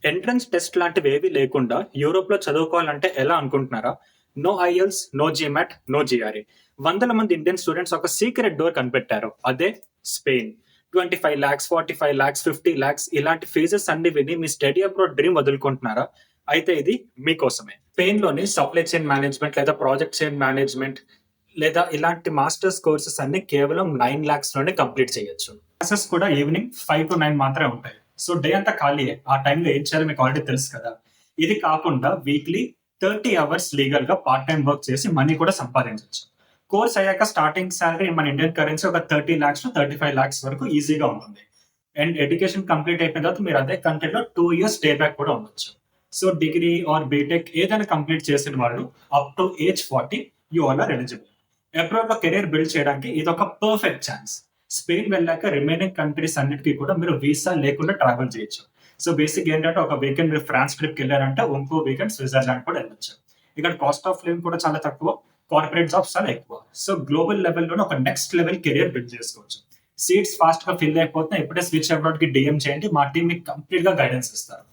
Entrance test లాంటివేవీ లేకుండా యూరోప్‌లో చదువుకోవాలంటే ఎలా అనుకుంటున్నారా? No IELTS, no GMAT, no GRE. వందల మంది ఇండియన్ స్టూడెంట్స్ ఒక సీక్రెట్ డోర్ కనిపెట్టారు. అదే స్పెయిన్. 25,00,000, 45,00,000, 50,00,000 ఇలాంటి ఫీజెస్ అన్ని విని మీ స్టడీ అబ్రాడ్ డ్రీమ్ వదులుకుంటున్నారా? అయితే ఇది మీకోసమే. స్పెయిన్‌లోని సప్లై చైన్ మేనేజ్‌మెంట్ లేదా ప్రాజెక్ట్ చైన్ మేనేజ్‌మెంట్ లేదా ఇలాంటి మాస్టర్స్ కోర్సెస్ అన్ని కేవలం 9,00,000 లోనే కంప్లీట్ చేయొచ్చు. క్లాసెస్ కూడా ఈవినింగ్ 5-9 మాత్రమే ఉంటాయి. సో డే అంతా ఖాళీయే. ఆ టైంలో ఏం చేయాలో మీకు ఆల్రెడీ తెలుసు కదా! ఇది కాకుండా వీక్లీ 30 అవర్స్ లీగల్‌గా పార్ట్ టైమ్ వర్క్ చేసి మనీ కూడా సంపాదించొచ్చు. కోర్స్ అయ్యాక స్టార్టింగ్ సాలరీ మన ఇండియన్ కరెన్సీ ఒక 30,00,000-35,00,000 వరకు ఈజీగా ఉంటుంది. అండ్ ఎడ్యుకేషన్ కంప్లీట్ అయిపోయిన తర్వాత మీరు అదే కంట్రీలో 2 ఇయర్స్ స్టే బ్యాక్ కూడా ఉండొచ్చు. సో డిగ్రీ ఆర్ బీటెక్ ఏదైనా కంప్లీట్ చేసిన వాళ్ళు up to age 40 you all are eligible. అబ్రాడ్‌లో కెరియర్ బిల్డ్ చేయడానికి ఇదొక పర్ఫెక్ట్ ఛాన్స్. స్పెయిన్ వెళ్ళాక రిమైనింగ్ కంట్రీస్ అన్నిటికి కూడా మీరు వీసా లేకుండా ట్రావెల్ చేయొచ్చు. సో బేసిక్ ఏంటంటే ఒక వీకెండ్ మీరు ఫ్రాన్స్ ట్రిప్‌కి ఎళ్లారంటే ఇంకో వీకెండ్ స్విట్జర్లాండ్ కూడా ఎళ్ళొచ్చు. ఇక్కడ కాస్ట్ ఆఫ్ లివింగ్ కూడా చాలా తక్కువ. కార్పొరేట్ జాబ్స్ చాలా ఎక్కువ. సో గ్లోబల్ లెవెల్‌లోనే ఒక నెక్స్ట్ లెవెల్ కెరియర్ బిల్డ్ చేసుకోవచ్చు. సీట్స్ ఫాస్ట్‌గా ఫిల్ అయిపోతున్నాయి. ఇప్పుడే స్విచ్ అబ్రాడ్‌కి డీఎం చేయండి. మా టీమ్ మీకు కంప్లీట్‌గా గైడెన్స్ ఇస్తారు.